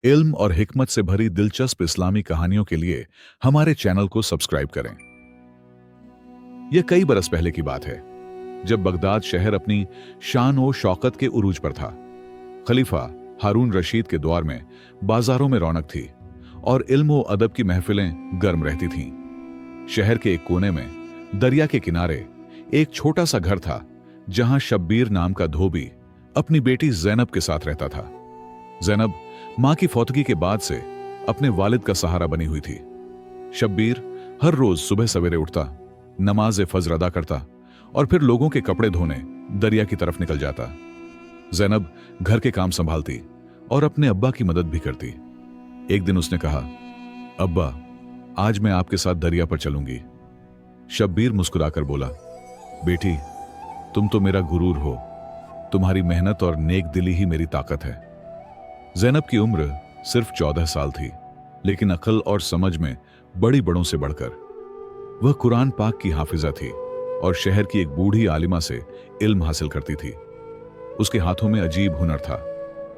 इल्म और हिकमत से भरी दिलचस्प इस्लामी कहानियों के लिए हमारे चैनल को सब्सक्राइब करें। यह कई बरस पहले की बात है, जब बगदाद शहर अपनी शान और शौकत के उरूज पर था। खलीफा हारून रशीद के दौर में बाजारों में रौनक थी और इल्म और अदब की महफिलें गर्म रहती थीं। शहर के एक कोने में दरिया के किनारे एक छोटा सा घर था, जहां शब्बीर नाम का धोबी अपनी बेटी जैनब के साथ रहता था। जैनब मां की फौतगी के बाद से अपने वालिद का सहारा बनी हुई थी। शब्बीर हर रोज सुबह सवेरे उठता, नमाज फज्र अदा करता और फिर लोगों के कपड़े धोने दरिया की तरफ निकल जाता। जैनब घर के काम संभालती और अपने अब्बा की मदद भी करती। एक दिन उसने कहा, अब्बा, आज मैं आपके साथ दरिया पर चलूंगी। शब्बीर मुस्कुराकर बोला, बेटी, तुम तो मेरा गुरूर हो। तुम्हारी मेहनत और नेक दिली ही मेरी ताकत है। जैनब की उम्र सिर्फ 14 साल थी, लेकिन अकल और समझ में बड़ी बड़ों से बढ़कर वह कुरान पाक की हाफिजा थी और शहर की एक बूढ़ी आलिमा से इल्म हासिल करती थी। उसके हाथों में अजीब हुनर था,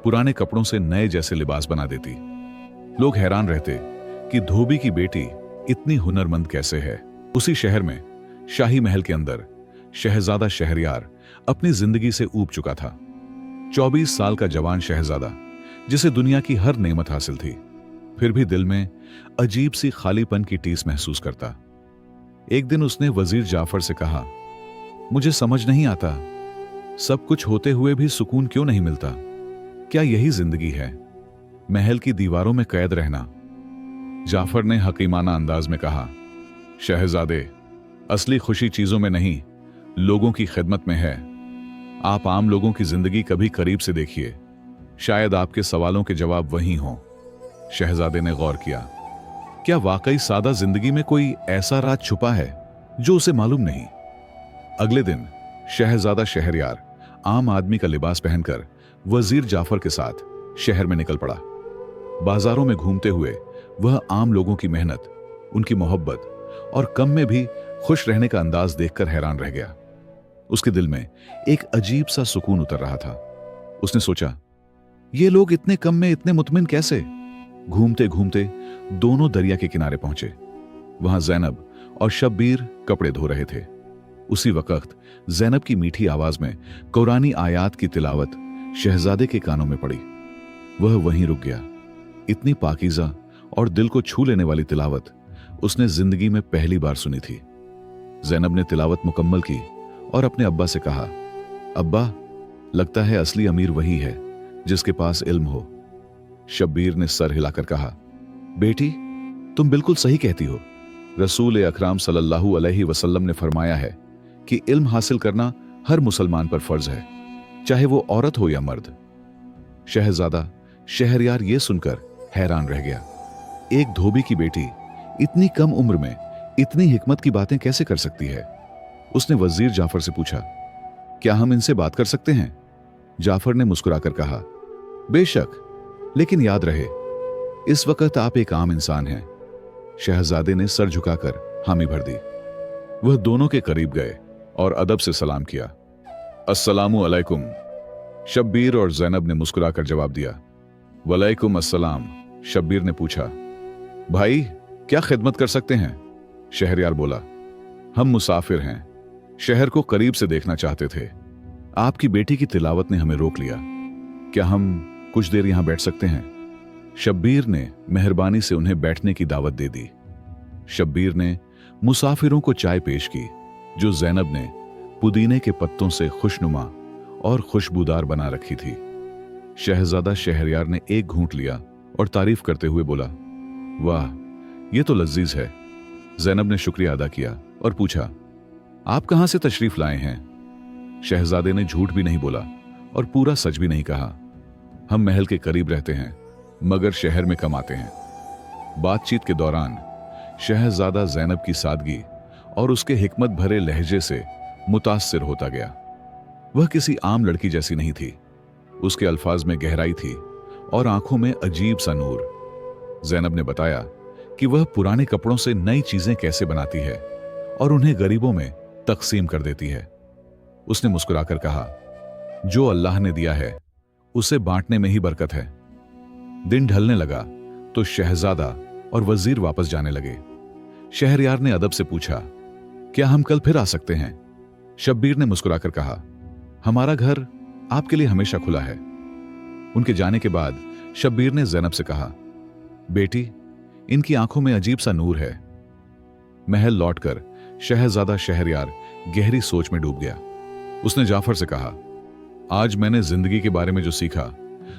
पुराने कपड़ों से नए जैसे लिबास बना देती। लोग हैरान रहते कि धोबी की बेटी इतनी हुनरमंद कैसे है। उसी शहर में शाही महल के अंदर शहजादा शहरयार अपनी जिंदगी से ऊब चुका था। 24 साल का जवान शहजादा, जिसे दुनिया की हर नेमत हासिल थी, फिर भी दिल में अजीब सी खालीपन की टीस महसूस करता। एक दिन उसने वजीर जाफर से कहा, मुझे समझ नहीं आता, सब कुछ होते हुए भी सुकून क्यों नहीं मिलता? क्या यही जिंदगी है, महल की दीवारों में कैद रहना? जाफर ने हकीमाना अंदाज में कहा, शहजादे, असली खुशी चीजों में नहीं, लोगों की खिदमत में है। आप आम लोगों की जिंदगी कभी करीब से देखिए, शायद आपके सवालों के जवाब वहीं हों। शहजादे ने गौर किया, क्या वाकई सादा जिंदगी में कोई ऐसा राज छुपा है जो उसे मालूम नहीं? अगले दिन शहजादा शहरयार आम आदमी का लिबास पहनकर वजीर जाफर के साथ शहर में निकल पड़ा। बाजारों में घूमते हुए वह आम लोगों की मेहनत, उनकी मोहब्बत और कम में भी खुश रहने का अंदाज देखकर हैरान रह गया। उसके दिल में एक अजीब सा सुकून उतर रहा था। उसने सोचा, ये लोग इतने कम में इतने मुतमिन कैसे? घूमते घूमते दोनों दरिया के किनारे पहुंचे। वहां जैनब और शब्बीर कपड़े धो रहे थे। उसी वक्त जैनब की मीठी आवाज में कुरानी आयात की तिलावत शहजादे के कानों में पड़ी। वह वहीं रुक गया। इतनी पाकीज़ा और दिल को छू लेने वाली तिलावत उसने जिंदगी में पहली बार सुनी थी। जैनब ने तिलावत मुकम्मल की और अपने अब्बा से कहा, अब्बा, लगता है असली अमीर वही है जिसके पास इल्म हो। शब्बीर ने सर हिलाकर कहा, बेटी, तुम बिल्कुल सही कहती हो। रसूल अकराम सल्लल्लाहु अलैहि वसल्लम ने फरमाया है कि इल्म हासिल करना हर मुसलमान पर फर्ज है, चाहे वो औरत हो या मर्द। शहजादा शहरयार ये सुनकर हैरान रह गया। एक धोबी की बेटी इतनी कम उम्र में इतनी हिकमत की बातें कैसे कर सकती है? उसने वजीर जाफर से पूछा, क्या हम इनसे बात कर सकते हैं? जाफर ने मुस्कुराकर कहा, बेशक, लेकिन याद रहे, इस वक्त आप एक आम इंसान हैं। शहजादे ने सर झुकाकर हामी भर दी। वह दोनों के करीब गए और अदब से सलाम किया। अस्सलामु अलैकुम। शब्बीर और जैनब ने मुस्कुराकर जवाब दिया। वलैकुम अस्सलाम। शब्बीर ने पूछा, भाई, क्या खिदमत कर सकते हैं? शहरयार बोला, हम मुसाफिर हैं, शहर को करीब से देखना चाहते थे। आपकी बेटी की तिलावत ने हमें रोक लिया। क्या हम कुछ देर यहां बैठ सकते हैं? शब्बीर ने मेहरबानी से उन्हें बैठने की दावत दे दी। शब्बीर ने मुसाफिरों को चाय पेश की, जो जैनब ने पुदीने के पत्तों से खुशनुमा और खुशबूदार बना रखी थी। शहजादा शहरयार ने एक घूंट लिया और तारीफ करते हुए बोला, वाह, ये तो लजीज है। जैनब ने शुक्रिया अदा किया और पूछा, आप कहां से तशरीफ लाए हैं? शहजादे ने झूठ भी नहीं बोला और पूरा सच भी नहीं कहा। हम महल के करीब रहते हैं, मगर शहर में कम आते हैं। बातचीत के दौरान शहजादा जैनब की सादगी और उसके हिकमत भरे लहजे से मुतासिर होता गया। वह किसी आम लड़की जैसी नहीं थी। उसके अल्फाज में गहराई थी और आंखों में अजीब सा नूर। जैनब ने बताया कि वह पुराने कपड़ों से नई चीजें कैसे बनाती है और उन्हें गरीबों में तकसीम कर देती है। उसने मुस्कुराकर कहा, जो अल्लाह ने दिया है उसे बांटने में ही बरकत है। दिन ढलने लगा तो शहजादा और वजीर वापस जाने लगे। शहरयार ने अदब से पूछा, क्या हम कल फिर आ सकते हैं? शब्बीर ने मुस्कुराकर कहा, हमारा घर आपके लिए हमेशा खुला है। उनके जाने के बाद शब्बीर ने ज़ैनब से कहा, बेटी, इनकी आंखों में अजीब सा नूर है। महल लौटकर शहजादा शहरयार गहरी सोच में डूब गया। उसने जाफर से कहा, आज मैंने जिंदगी के बारे में जो सीखा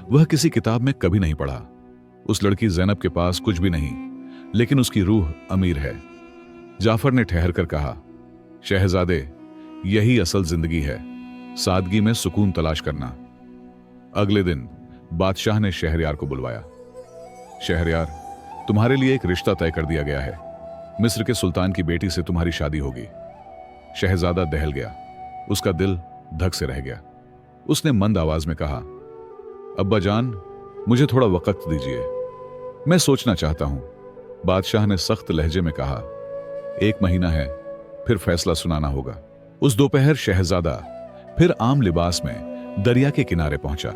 वह किसी किताब में कभी नहीं पढ़ा। उस लड़की ज़ैनब के पास कुछ भी नहीं, लेकिन उसकी रूह अमीर है। जाफर ने ठहर कर कहा, शहजादे, यही असल जिंदगी है, सादगी में सुकून तलाश करना। अगले दिन बादशाह ने शहरयार को बुलवाया। शहरयार, तुम्हारे लिए एक रिश्ता तय कर दिया गया है। मिस्र के सुल्तान की बेटी से तुम्हारी शादी होगी। शहजादा दहल गया, उसका दिल धक से रह गया। उसने मंद आवाज में कहा, अब्बा जान, मुझे थोड़ा वक्त दीजिए, मैं सोचना चाहता हूं। बादशाह ने सख्त लहजे में कहा, 1 महीना है, फिर फैसला सुनाना होगा। उस दोपहर शहजादा फिर आम लिबास में दरिया के किनारे पहुंचा।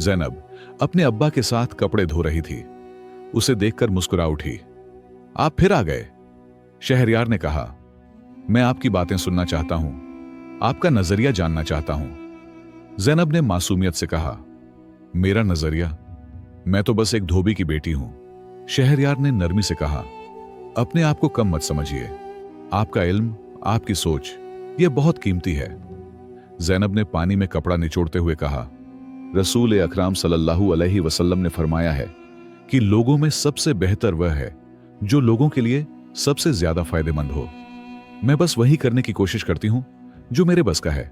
ज़ैनब अपने अब्बा के साथ कपड़े धो रही थी। उसे देखकर मुस्कुरा उठी। आप फिर आ गए? शहरयार ने कहा, मैं आपकी बातें सुनना चाहता हूं, आपका नजरिया जानना चाहता हूं। ज़ैनब ने मासूमियत से कहा, मेरा नजरिया? मैं तो बस एक धोबी की बेटी हूं। शहरयार ने नरमी से कहा, अपने आप को कम मत समझिए। आपका इल्म, आपकी सोच, यह बहुत कीमती है। ज़ैनब ने पानी में कपड़ा निचोड़ते हुए कहा, रसूल अकराम सल्लल्लाहु अलैहि वसल्लम ने फरमाया है कि लोगों में सबसे बेहतर वह है जो लोगों के लिए सबसे ज्यादा फायदेमंद हो। मैं बस वही करने की कोशिश करती हूं जो मेरे बस का है।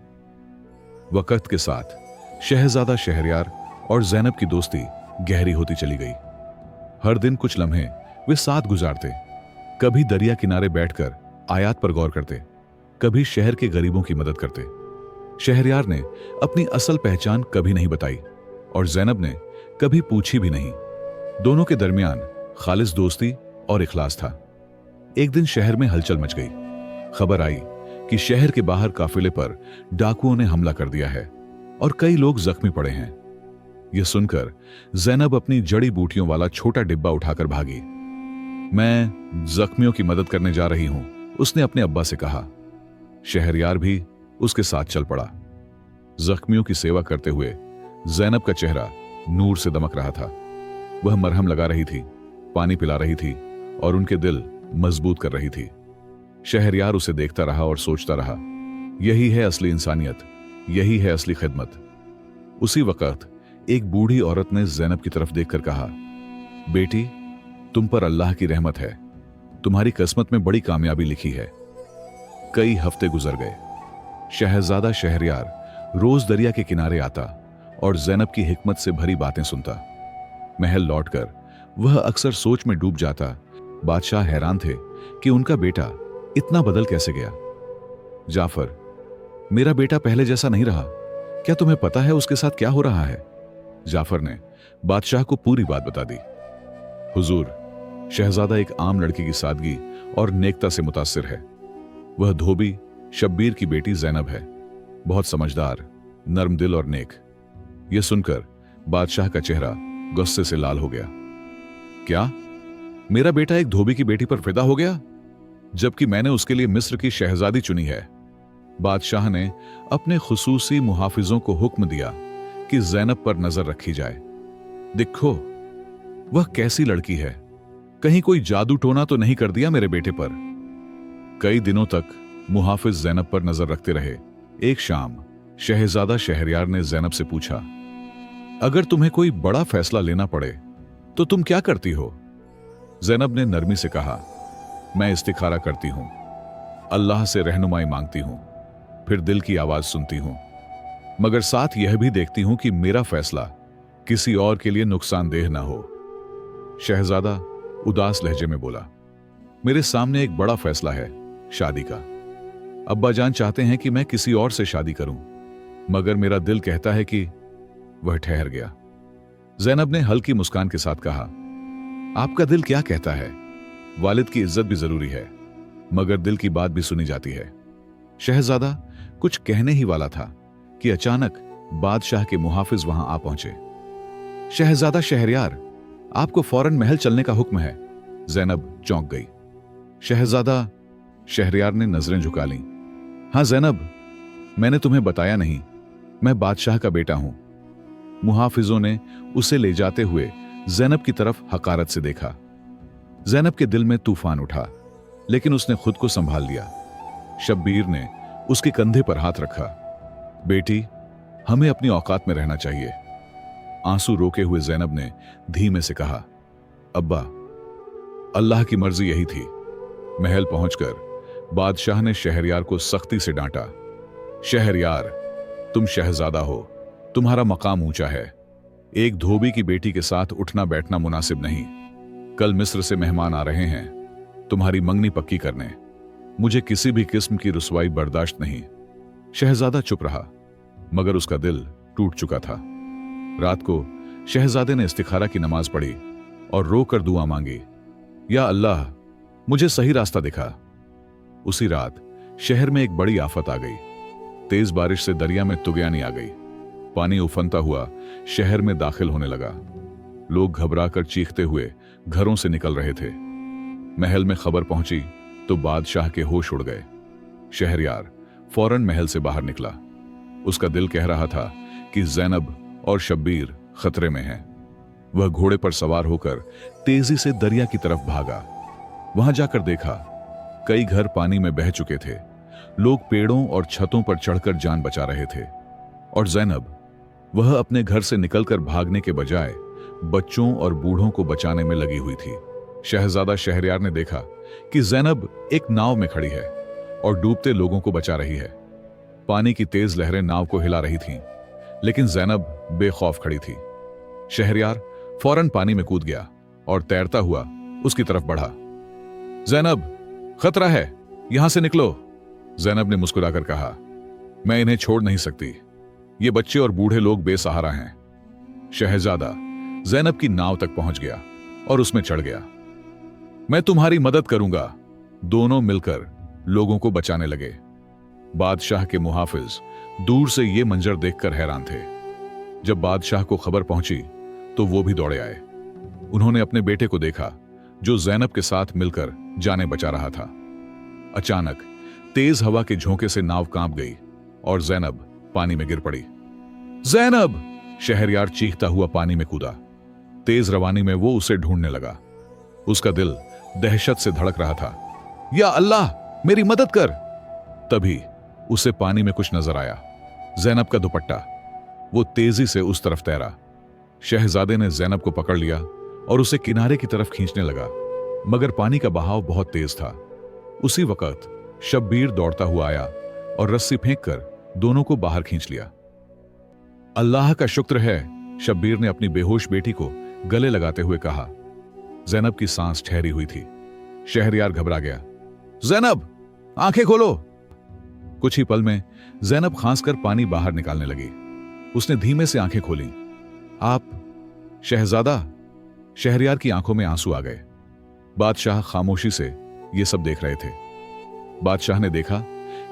वक्त के साथ शहजादा शहरयार और ज़ैनब की दोस्ती गहरी होती चली गई। हर दिन कुछ लम्हे वे साथ गुजारते। कभी दरिया किनारे बैठकर आयात पर गौर करते, कभी शहर के गरीबों की मदद करते। शहरयार ने अपनी असल पहचान कभी नहीं बताई और ज़ैनब ने कभी पूछी भी नहीं। दोनों के दरमियान खालिस दोस्ती और इखलास था। एक दिन शहर में हलचल मच गई। खबर आई कि शहर के बाहर काफिले पर डाकुओं ने हमला कर दिया है और कई लोग जख्मी पड़े हैं। यह सुनकर ज़ैनब अपनी जड़ी बूटियों वाला छोटा डिब्बा उठाकर भागी। मैं जख्मियों की मदद करने जा रही हूं, उसने अपने अब्बा से कहा। शहरयार भी उसके साथ चल पड़ा। जख्मियों की सेवा करते हुए ज़ैनब का चेहरा नूर से दमक रहा था। वह मरहम लगा रही थी, पानी पिला रही थी और उनके दिल मजबूत कर रही थी। शहरयार उसे देखता रहा और सोचता रहा, यही है असली इंसानियत, यही है असली खिदमत। उसी वक्त एक बूढ़ी औरत ने ज़ैनब की तरफ देखकर कहा, बेटी, तुम पर अल्लाह की रहमत है, तुम्हारी किस्मत में बड़ी कामयाबी लिखी है। कई हफ्ते गुजर गए। शहजादा शहरयार रोज दरिया के किनारे आता और ज़ैनब की हिकमत से भरी बातें सुनता। महल लौटकर वह अक्सर सोच में डूब जाता। बादशाह हैरान थे कि उनका बेटा इतना बदल कैसे गया। जाफर, मेरा बेटा पहले जैसा नहीं रहा, क्या तुम्हें पता है उसके साथ क्या हो रहा है? जाफर ने बादशाह को पूरी बात बता दी। हुजूर, शहजादा एक आम लड़की की सादगी और नेकता से मुतासिर है। वह धोबी शब्बीर की बेटी ज़ैनब है, बहुत समझदार, नर्म दिल और नेक। यह सुनकर बादशाह का चेहरा गुस्से से लाल हो गया। क्या मेरा बेटा एक धोबी की बेटी पर फिदा हो गया, जबकि मैंने उसके लिए मिस्र की शहजादी चुनी है? बादशाह ने अपने खुसूसी मुहाफिजों को हुक्म दिया कि ज़ैनब पर नजर रखी जाए। देखो, वह कैसी लड़की है, कहीं कोई जादू टोना तो नहीं कर दिया मेरे बेटे पर। कई दिनों तक मुहाफिज ज़ैनब पर नजर रखते रहे। एक शाम शहजादा शहरयार ने ज़ैनब से पूछा, अगर तुम्हें कोई बड़ा फैसला लेना पड़े तो तुम क्या करती हो? ज़ैनब ने नरमी से कहा, मैं इस्तिखारा करती हूं, अल्लाह से रहनुमाई मांगती हूं, फिर दिल की आवाज सुनती हूं, मगर साथ यह भी देखती हूं कि मेरा फैसला किसी और के लिए नुकसानदेह ना हो। शहजादा उदास लहजे में बोला, मेरे सामने एक बड़ा फैसला है, शादी का। अब्बा जान चाहते हैं कि मैं किसी और से शादी करूं, मगर मेरा दिल कहता है कि। वह ठहर गया। ज़ैनब ने हल्की मुस्कान के साथ कहा, आपका दिल क्या कहता है? वालिद की इज्जत भी जरूरी है, मगर दिल की बात भी सुनी जाती है। शहजादा कुछ कहने ही वाला था कि अचानक बादशाह के मुहाफिज वहां आ पहुंचे। शहजादा शहरयार, आपको फौरन महल चलने का हुक्म है। जैनब चौंक गई। शहजादा शहरयार ने नजरें झुका लीं। हाँ जैनब, मैंने तुम्हें बताया नहीं, मैं बादशाह का बेटा हूं। मुहाफिजों ने उसे ले जाते हुए जैनब की तरफ हकारत से देखा। जैनब के दिल में तूफान उठा, लेकिन उसने खुद को संभाल लिया। शब्बीर ने उसके कंधे पर हाथ रखा। बेटी, हमें अपनी औकात में रहना चाहिए। आंसू रोके हुए जैनब ने धीमे से कहा, अब्बा, अल्लाह की मर्जी यही थी। महल पहुंचकर बादशाह ने शहरयार को सख्ती से डांटा। शहरयार, तुम शहजादा हो, तुम्हारा मकाम ऊंचा है। एक धोबी की बेटी के साथ उठना बैठना मुनासिब नहीं। कल मिस्र से मेहमान आ रहे हैं तुम्हारी मंगनी पक्की करने। मुझे किसी भी किस्म की रुसवाई बर्दाश्त नहीं। शहजादा चुप रहा, मगर उसका दिल टूट चुका था। रात को शहजादे ने इस्तिखारा की नमाज पढ़ी और रोकर दुआ मांगी, या अल्लाह, मुझे सही रास्ता दिखा। उसी रात शहर में एक बड़ी आफत आ गई। तेज बारिश से दरिया में तुगयानी आ गई। पानी उफनता हुआ शहर में दाखिल होने लगा। लोग घबराकर चीखते हुए घरों से निकल रहे थे। महल में खबर पहुंची तो बादशाह के होश उड़ गए। शहरयार फौरन महल से बाहर निकला। उसका दिल कह रहा था कि जैनब और शब्बीर खतरे में हैं। वह घोड़े पर सवार होकर तेजी से दरिया की तरफ भागा। वहां जाकर देखा, कई घर पानी में बह चुके थे। लोग पेड़ों और छतों पर चढ़कर जान बचा रहे थे, और जैनब, वह अपने घर से निकलकर भागने के बजाय बच्चों और बूढ़ों को बचाने में लगी हुई थी। शहजादा शहरयार ने देखा कि जैनब एक नाव में खड़ी है और डूबते लोगों को बचा रही है। पानी की तेज लहरें नाव को हिला रही थीं, लेकिन जैनब बेखौफ खड़ी थी। शहरयार फौरन पानी में कूद गया और तैरता हुआ उसकी तरफ बढ़ा। जैनब, खतरा है, यहां से निकलो। जैनब ने मुस्कुराकर कहा, मैं इन्हें छोड़ नहीं सकती। ये बच्चे और बूढ़े लोग बेसहारा हैं। शहजादा जैनब की नाव तक पहुंच गया और उसमें चढ़ गया। मैं तुम्हारी मदद करूंगा। दोनों मिलकर लोगों को बचाने लगे। बादशाह के मुहाफिज दूर से ये मंजर देखकर हैरान थे। जब बादशाह को खबर पहुंची तो वो भी दौड़े आए। उन्होंने अपने बेटे को देखा जो जैनब के साथ मिलकर जाने बचा रहा था। अचानक तेज हवा के झोंके से नाव कांप गई और जैनब पानी में गिर पड़ी। जैनब! शहरयार चीखता हुआ पानी में कूदा। तेज रवानी में वो उसे ढूंढने लगा। उसका दिल दहशत से धड़क रहा था। या अल्लाह, मेरी मदद कर! तभी उसे पानी में कुछ नजर आया, जैनब का दुपट्टा। वो तेजी से उस तरफ तैरा। शहजादे ने जैनब को पकड़ लिया और उसे किनारे की तरफ खींचने लगा, मगर पानी का बहाव बहुत तेज था। उसी वक्त शब्बीर दौड़ता हुआ आया और रस्सी फेंककर दोनों को बाहर खींच लिया। अल्लाह का शुक्र है, शब्बीर ने अपनी बेहोश बेटी को गले लगाते हुए कहा। जैनब की सांस ठहरी हुई थी। शहरयार घबरा गया। जैनब, आंखें खोलो! कुछ ही पल में जैनब खांसकर पानी बाहर निकालने लगी। उसने धीमे से आंखें खोली। आप? शहजादा! शहरयार की आंखों में आंसू आ गए। बादशाह खामोशी से ये सब देख रहे थे। बादशाह ने देखा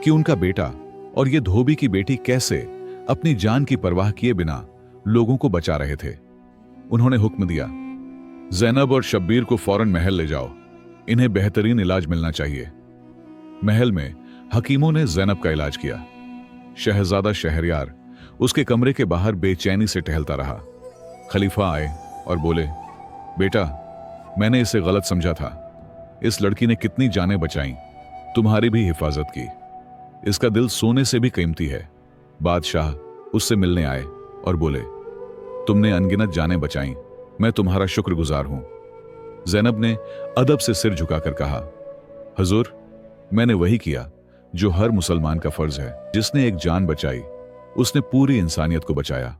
कि उनका बेटा और ये धोबी की बेटी कैसे अपनी जान की परवाह किए बिना लोगों को बचा रहे थे। उन्होंने हुक्म दिया, जैनब और शब्बीर को फौरन महल ले जाओ। इन्हें बेहतरीन इलाज मिलना चाहिए। महल में हकीमों ने जैनब का इलाज किया। शहजादा शहरयार उसके कमरे के बाहर बेचैनी से टहलता रहा। खलीफा आए और बोले, बेटा, मैंने इसे गलत समझा था। इस लड़की ने कितनी जानें बचाई, तुम्हारी भी हिफाजत की। इसका दिल सोने से भी कीमती है। बादशाह उससे मिलने आए और बोले, तुमने अनगिनत जानें बचाई, मैं तुम्हारा शुक्रगुजार हूं। जैनब ने अदब से सिर झुकाकर कहा, हुजूर, मैंने वही किया जो हर मुसलमान का फर्ज है। जिसने एक जान बचाई उसने पूरी इंसानियत को बचाया।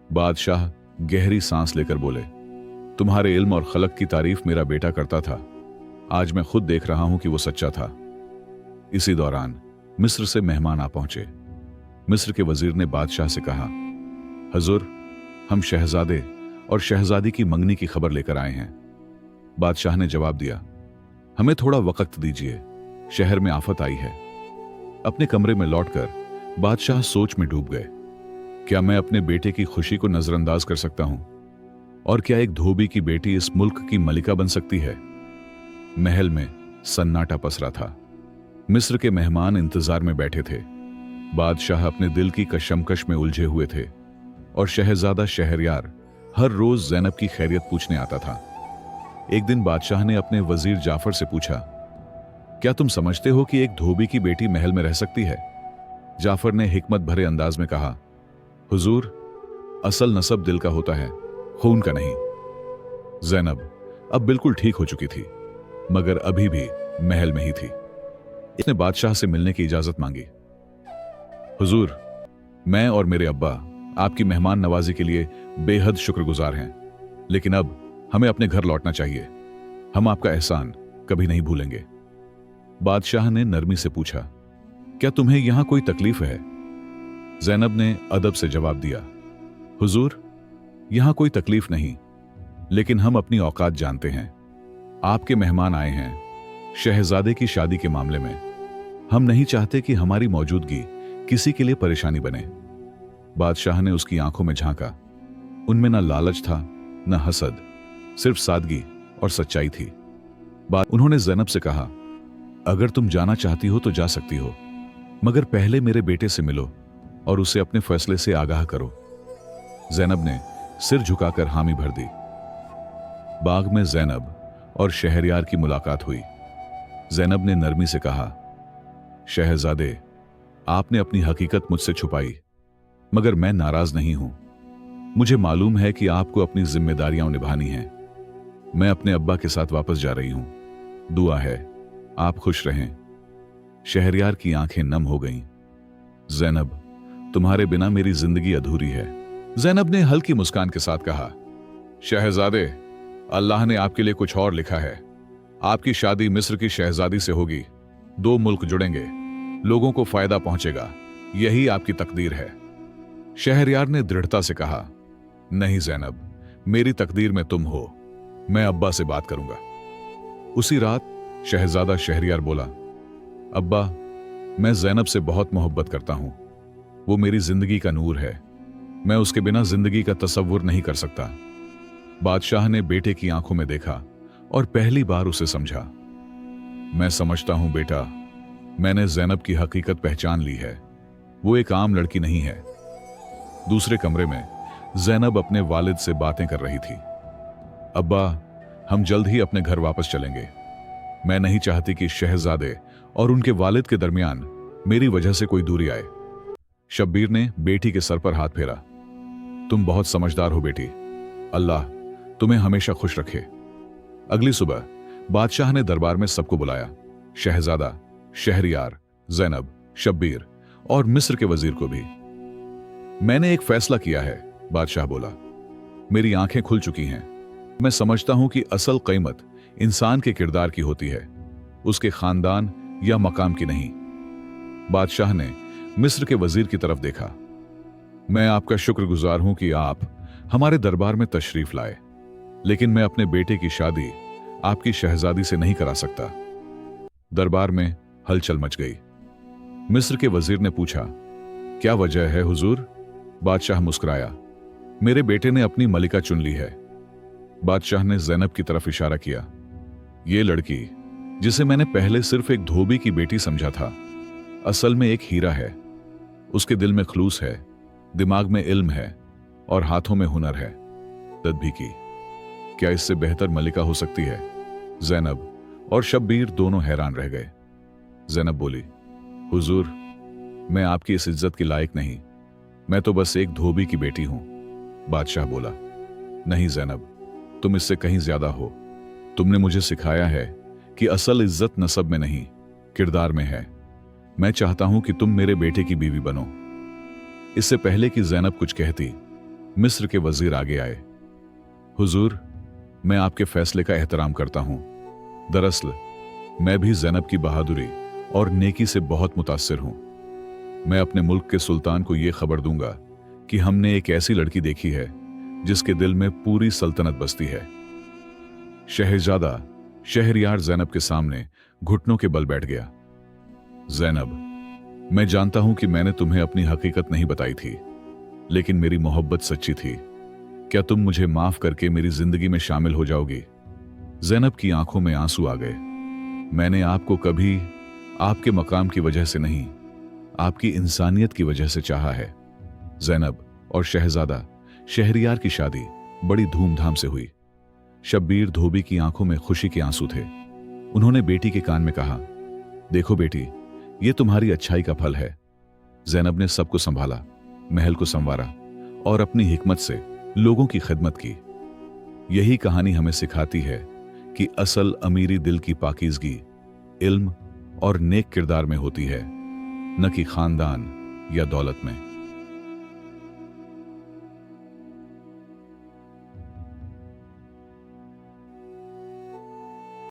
बादशाह गहरी सांस लेकर बोले, तुम्हारे इल्म और खलक की तारीफ मेरा बेटा करता था। आज मैं खुद देख रहा हूं कि वो सच्चा था। इसी दौरान मिस्र से मेहमान आ पहुंचे। मिस्र के वजीर ने बादशाह से कहा, हुजूर, हम शहजादे और शहजादी की मंगनी की खबर लेकर आए हैं। बादशाह ने जवाब दिया, हमें थोड़ा वक्त दीजिए, शहर में आफत आई है। अपने कमरे में लौटकर बादशाह सोच में डूब गए। क्या मैं अपने बेटे की खुशी को नजरअंदाज कर सकता हूं? और क्या एक धोबी की बेटी इस मुल्क की मलिका बन सकती है? महल में सन्नाटा पसरा था। मिस्र के मेहमान इंतजार में बैठे थे। बादशाह अपने दिल की कशमकश में उलझे हुए थे और शहजादा शहरयार हर रोज ज़ैनब की खैरियत पूछने आता था। एक दिन बादशाह ने अपने वजीर जाफर से पूछा, क्या तुम समझते हो कि एक धोबी की बेटी महल में रह सकती है? जाफर ने हिकमत भरे अंदाज में कहा, हुजूर, असल नसब दिल का होता है, खून का नहीं। ज़ैनब अब बिल्कुल ठीक हो चुकी थी, मगर अभी भी महल में ही थी। इसने बादशाह से मिलने की इजाजत मांगी। हुजूर, मैं और मेरे अब्बा आपकी मेहमान नवाजी के लिए बेहद शुक्रगुजार हैं, लेकिन अब हमें अपने घर लौटना चाहिए। हम आपका एहसान कभी नहीं भूलेंगे। बादशाह ने नरमी से पूछा, क्या तुम्हें यहां कोई तकलीफ है? ज़ैनब ने अदब से जवाब दिया, हुजूर, यहां कोई तकलीफ नहीं, लेकिन हम अपनी औकात जानते हैं। आपके मेहमान आए हैं शहजादे की शादी के मामले में। हम नहीं चाहते कि हमारी मौजूदगी किसी के लिए परेशानी बने। बादशाह ने उसकी आंखों में झांका। उनमें न लालच था न हसद, सिर्फ सादगी और सच्चाई थी। उन्होंने ज़ैनब से कहा, अगर तुम जाना चाहती हो तो जा सकती हो, मगर पहले मेरे बेटे से मिलो और उसे अपने फैसले से आगाह करो। ज़ैनब ने सिर झुकाकर हामी भर दी। बाग में ज़ैनब और शहरयार की मुलाकात हुई। ज़ैनब ने नरमी से कहा, शहजादे, आपने अपनी हकीकत मुझसे छुपाई, मगर मैं नाराज नहीं हूं। मुझे मालूम है कि आपको अपनी जिम्मेदारियां निभानी हैं। मैं अपने अब्बा के साथ वापस जा रही हूं। दुआ है आप खुश रहें। शहरयार की आंखें नम हो गईं। ज़ैनब, तुम्हारे बिना मेरी जिंदगी अधूरी है। ज़ैनब ने हल्की मुस्कान के साथ कहा, शहजादे, अल्लाह ने आपके लिए कुछ और लिखा है। आपकी शादी मिस्र की शहजादी से होगी। 2 मुल्क जुड़ेंगे, लोगों को फायदा पहुंचेगा। यही आपकी तकदीर है। शहरयार ने दृढ़ता से कहा, नहीं ज़ैनब, मेरी तकदीर में तुम हो। मैं अब्बा से बात करूंगा। उसी रात शहजादा शहरयार बोला, अब्बा, मैं ज़ैनब से बहुत मोहब्बत करता हूं। वो मेरी जिंदगी का नूर है। मैं उसके बिना जिंदगी का तसव्वुर नहीं कर सकता। बादशाह ने बेटे की आंखों में देखा और पहली बार उसे समझा। मैं समझता हूं बेटा, मैंने ज़ैनब की हकीकत पहचान ली है। वो एक आम लड़की नहीं है। दूसरे कमरे में ज़ैनब अपने वालिद से बातें कर रही थी। अब्बा, हम जल्द ही अपने घर वापस चलेंगे। मैं नहीं चाहती कि शहजादे और उनके वालिद के दरमियान मेरी वजह से कोई दूरी आए। शब्बीर ने बेटी के सर पर हाथ फेरा। तुम बहुत समझदार हो बेटी। अल्लाह तुम्हें हमेशा खुश रखे। अगली सुबह बादशाह ने दरबार में सबको बुलाया, शहजादा, शहरयार, ज़ैनब, शब्बीर और मिस्र के वजीर को भी। मैंने एक फैसला किया है, बादशाह बोला। मेरी आंखें खुल चुकी हैं। मैं समझता हूं कि असल कीमत इंसान के किरदार की होती है, उसके खानदान या मकाम की नहीं। बादशाह ने मिस्र के वजीर की तरफ देखा। मैं आपका शुक्रगुजार हूं कि आप हमारे दरबार में तशरीफ लाए, लेकिन मैं अपने बेटे की शादी आपकी शहजादी से नहीं करा सकता। दरबार में हलचल मच गई। मिस्र के वजीर ने पूछा, क्या वजह है हुजूर? बादशाह मुस्कुराया, मेरे बेटे ने अपनी मलिका चुन ली है। बादशाह ने ज़ैनब की तरफ इशारा किया। ये लड़की, जिसे मैंने पहले सिर्फ एक धोबी की बेटी समझा था, असल में एक हीरा है। उसके दिल में खलूस है, दिमाग में इल्म है और हाथों में हुनर है। दद भी की। क्या इससे बेहतर मलिका हो सकती है? ज़ैनब और शब्बीर दोनों हैरान रह गए। ज़ैनब बोली, हुजूर, मैं आपकी इस इज्जत की लायक नहीं। मैं तो बस एक धोबी की बेटी हूं। बादशाह बोला, नहीं ज़ैनब, तुम इससे कहीं ज्यादा हो। तुमने मुझे सिखाया है कि असल इज्जत नसब में नहीं, किरदार में है। मैं चाहता हूं कि तुम मेरे बेटे की बीवी बनो। इससे पहले कि ज़ैनब कुछ कहती, मिस्र के वजीर आगे आए। हुजूर, मैं आपके फैसले का एहतराम करता हूं। दरअसल मैं भी ज़ैनब की बहादुरी और नेकी से बहुत मुतासिर हूं। मैं अपने मुल्क के सुल्तान को यह खबर दूंगा कि हमने एक ऐसी लड़की देखी है जिसके दिल में पूरी सल्तनत बसती है। शहजादा शहरयार ज़ैनब के सामने घुटनों के बल बैठ गया। ज़ैनब, मैं जानता हूं कि मैंने तुम्हें अपनी हकीकत नहीं बताई थी, लेकिन मेरी मोहब्बत सच्ची थी। क्या तुम मुझे माफ करके मेरी जिंदगी में शामिल हो जाओगी? जैनब की आंखों में आंसू आ गए। मैंने आपको कभी आपके मकाम की वजह से नहीं, आपकी इंसानियत की वजह से चाहा है। जैनब और शहजादा शहरियार की शादी बड़ी धूमधाम से हुई। शब्बीर धोबी की आंखों में खुशी के आंसू थे। उन्होंने बेटी के कान में कहा, देखो बेटी, ये तुम्हारी अच्छाई का फल है। जैनब ने सबको संभाला, महल को संवारा और अपनी हिकमत से लोगों की खिदमत की। यही कहानी हमें सिखाती है कि असल अमीरी दिल की पाकीज़गी, इल्म और नेक किरदार में होती है, न कि खानदान या दौलत में।